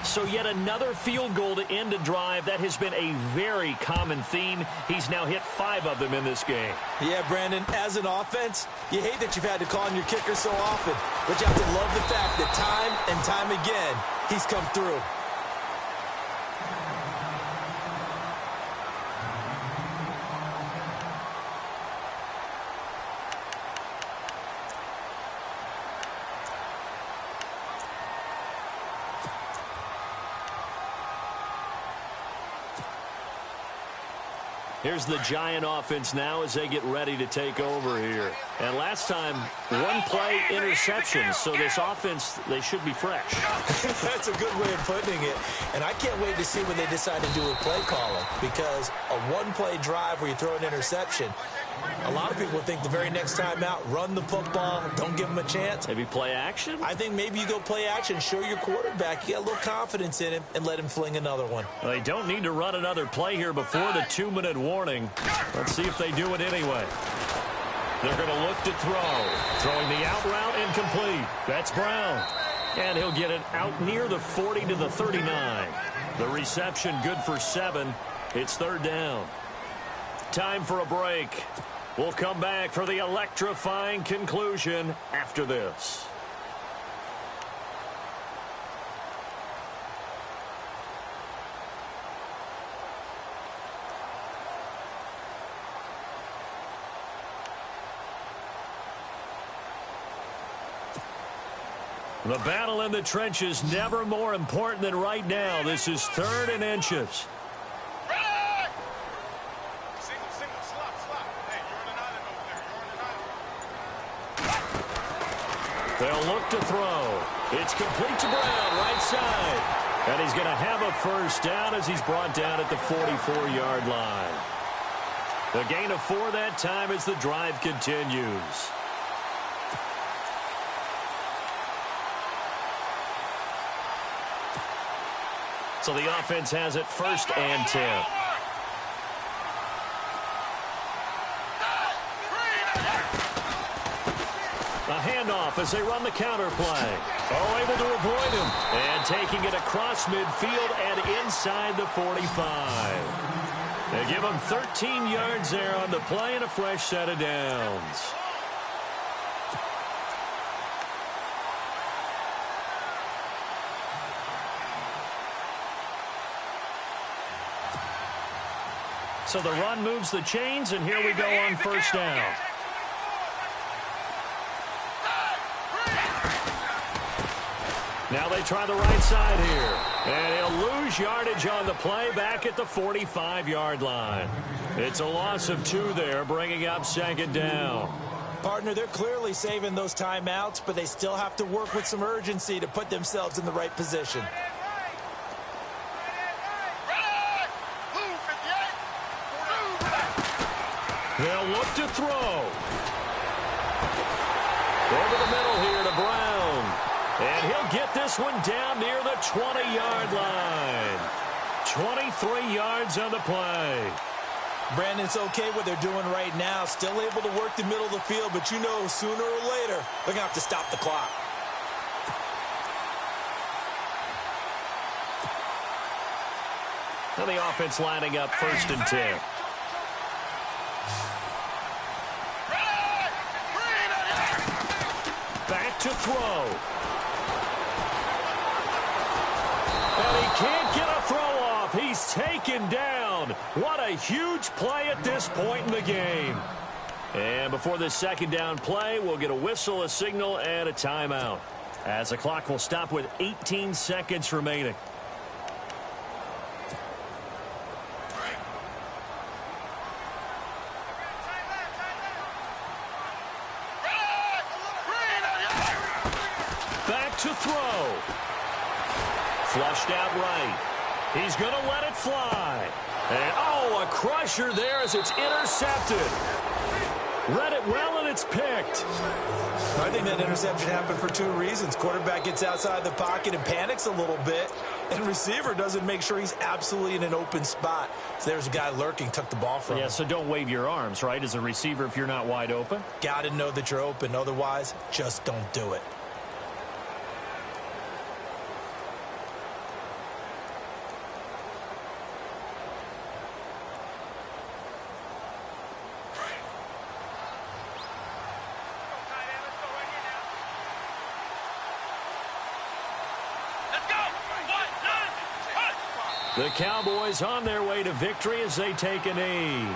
So yet another field goal to end a drive. That has been a very common theme. He's now hit 5 of them in this game. Yeah, Brandon, as an offense, you hate that you've had to call on your kicker so often, but you have to love the fact that time and time again, he's come through. Here's the Giant offense now as they get ready to take over here. And last time, 1-play interception. So this offense, they should be fresh. That's a good way of putting it. And I can't wait to see when they decide to do a play calling, because a 1-play drive where you throw an interception, a lot of people think the very next time out, run the football, don't give them a chance. Maybe play action? I think maybe you go play action, show your quarterback you got a little confidence in him, and let him fling another one. Well, they don't need to run another play here before the 2-minute warning. Let's see if they do it anyway. They're going to look to throw. Throwing the out route incomplete. That's Brown. And he'll get it out near the 40 to the 39. The reception good for 7. It's 3rd down. Time for a break. We'll come back for the electrifying conclusion after this. The battle in the trenches never more important than right now. This is 3rd and inches. They'll look to throw. It's complete to Brown, right side. And he's going to have a 1st down as he's brought down at the 44-yard line. The gain of 4 that time as the drive continues. So the offense has it 1st and 10. A handoff as they run the counter play. Oh, able to avoid him. And taking it across midfield and inside the 45. They give him 13 yards there on the play and a fresh set of downs. So the run moves the chains, and here we go on 1st down. Now they try the right side here. And he'll lose yardage on the play back at the 45-yard line. It's a loss of 2 there, bringing up 2nd down. Partner, they're clearly saving those timeouts, but they still have to work with some urgency to put themselves in the right position. They'll look to throw. Over the middle here to Brown. And he'll get this one down near the 20-yard line. 23 yards on the play. Brandon, it's okay what they're doing right now. Still able to work the middle of the field, but you know sooner or later they're going to have to stop the clock. Now the offense lining up 1st and 10. Back to throw. And he can't get a throw off. He's taken down. What a huge play at this point in the game. And before this 2nd down play, we'll get a whistle, a signal, and a timeout, as the clock will stop with 18 seconds remaining. Back to throw. Flushed out right. He's going to let it fly. And, oh, a crusher there as it's intercepted. Read it well, and it's picked. I think that interception happened for 2 reasons. Quarterback gets outside the pocket and panics a little bit, and receiver doesn't make sure he's absolutely in an open spot. So there's a guy lurking, took the ball from him. Yeah, so don't wave your arms, right, as a receiver if you're not wide open? Got to know that you're open. Otherwise, just don't do it. The Cowboys on their way to victory as they take a knee.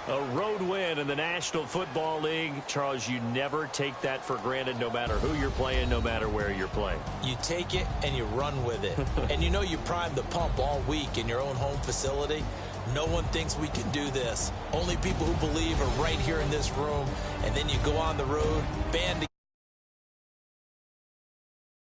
A road win in the National Football League. Charles, you never take that for granted no matter who you're playing, no matter where you're playing. You take it and you run with it. And you know you primed the pump all week in your own home facility. No one thinks we can do this. Only people who believe are right here in this room. And then you go on the road, band together.